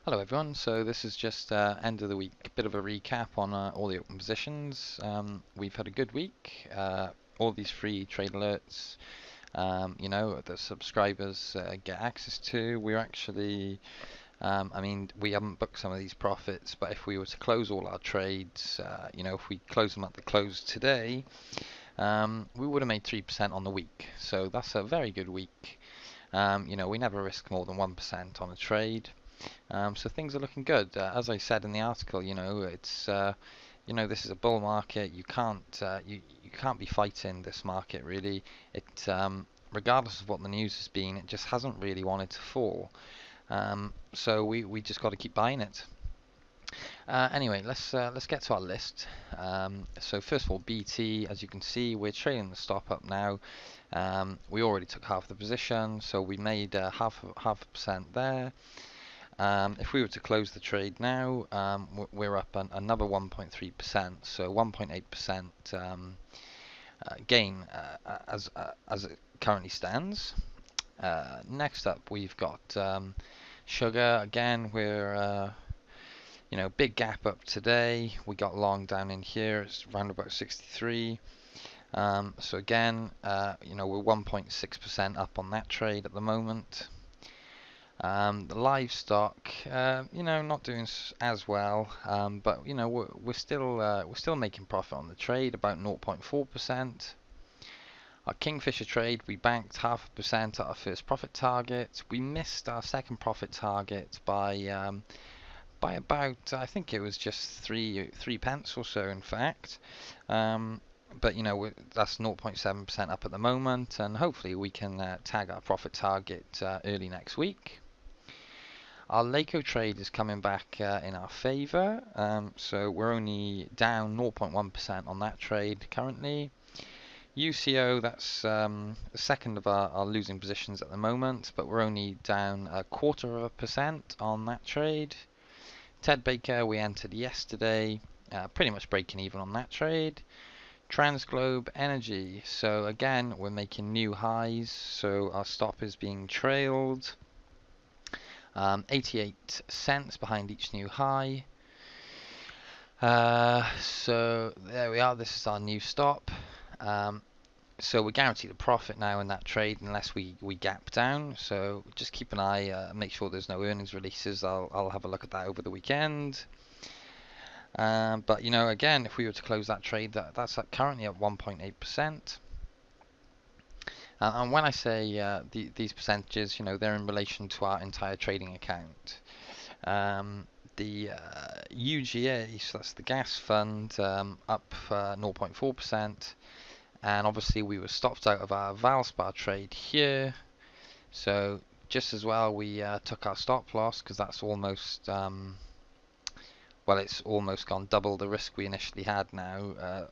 Hello everyone, so this is just end of the week, bit of a recap on all the open positions. We've had a good week, all these free trade alerts, the subscribers get access to. We're actually, we haven't booked some of these profits, but if we were to close all our trades, if we close them at the close today, we would have made 3% on the week, so that's a very good week. We never risk more than 1% on a trade. So things are looking good. As I said in the article, it's this is a bull market. You can't be fighting this market really. Regardless of what the news has been, it just hasn't really wanted to fall. So we just got to keep buying it. Anyway, let's get to our list. So first of all, BT, as you can see, we're trading the stop up now. We already took half the position, so we made half a percent there. If we were to close the trade now, we're up another 1.3%, so 1.8% gain as it currently stands. Next up, we've got sugar. Again, we're big gap up today. We got long down in here. It's around about 63. So again, we're 1.6% up on that trade at the moment. The livestock, not doing as well, but we're still making profit on the trade, about 0.4%. Our Kingfisher trade, we banked 0.5% at our first profit target. We missed our second profit target by about, I think it was just three pence or so, in fact. But that's 0.7% up at the moment, and hopefully we can tag our profit target early next week. Our Laco trade is coming back in our favour, so we're only down 0.1% on that trade currently. UCO, that's the second of our losing positions at the moment, but we're only down 0.25% on that trade. Ted Baker, we entered yesterday, pretty much breaking even on that trade. Transglobe Energy, so again we're making new highs, so our stop is being trailed. 88 cents behind each new high. So there we are, this is our new stop. So we're guaranteed a profit now in that trade unless we gap down, so just keep an eye, make sure there's no earnings releases. I'll have a look at that over the weekend. But again, if we were to close that trade, that's currently at 1.8%. And when I say these percentages, they're in relation to our entire trading account. The UGA, so that's the gas fund, up 0.4%. And obviously we were stopped out of our Valspar trade here. So just as well we took our stop loss, because that's almost, it's almost gone double the risk we initially had now.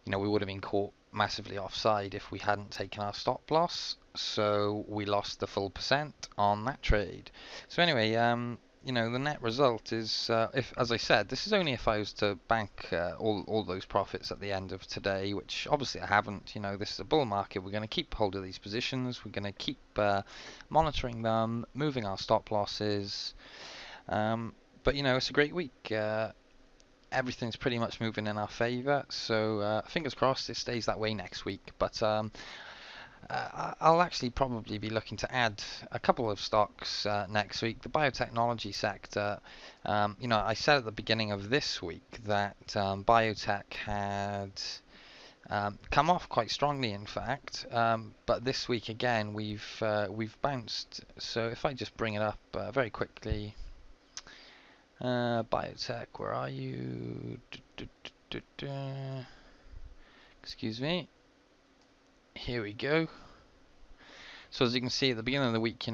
We would have been caught massively offside if we hadn't taken our stop loss, so we lost the full percent on that trade. So anyway, the net result is, if, as I said, this is only if I was to bank all those profits at the end of today, which obviously I haven't. This is a bull market. We're going to keep hold of these positions. We're going to keep monitoring them, moving our stop losses. But it's a great week. Everything's pretty much moving in our favour, so fingers crossed it stays that way next week. But I'll actually probably be looking to add a couple of stocks next week. The biotechnology sector, I said at the beginning of this week that biotech had come off quite strongly, in fact, but this week again we've bounced. So if I just bring it up very quickly. Biotech, where are you? Excuse me. Here we go. So as you can see at the beginning of the week,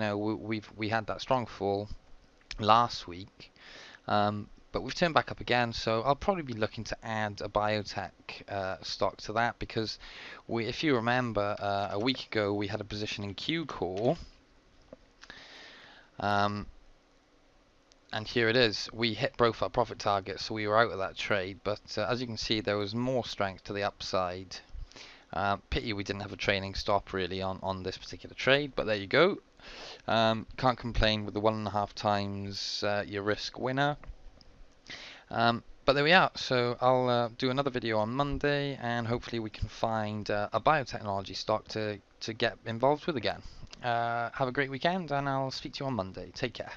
we had that strong fall last week, but we've turned back up again. So I'll probably be looking to add a biotech stock to that, because if you remember, a week ago we had a position in Q-Core. And here it is. We hit both our profit targets, so we were out of that trade. But as you can see, there was more strength to the upside Pity we didn't have a trailing stop really on this particular trade, but there you go. Can't complain with the 1.5 times your risk winner. But there we are. So I'll do another video on Monday, and hopefully we can find a biotechnology stock to get involved with again. Have a great weekend, and I'll speak to you on Monday. Take care.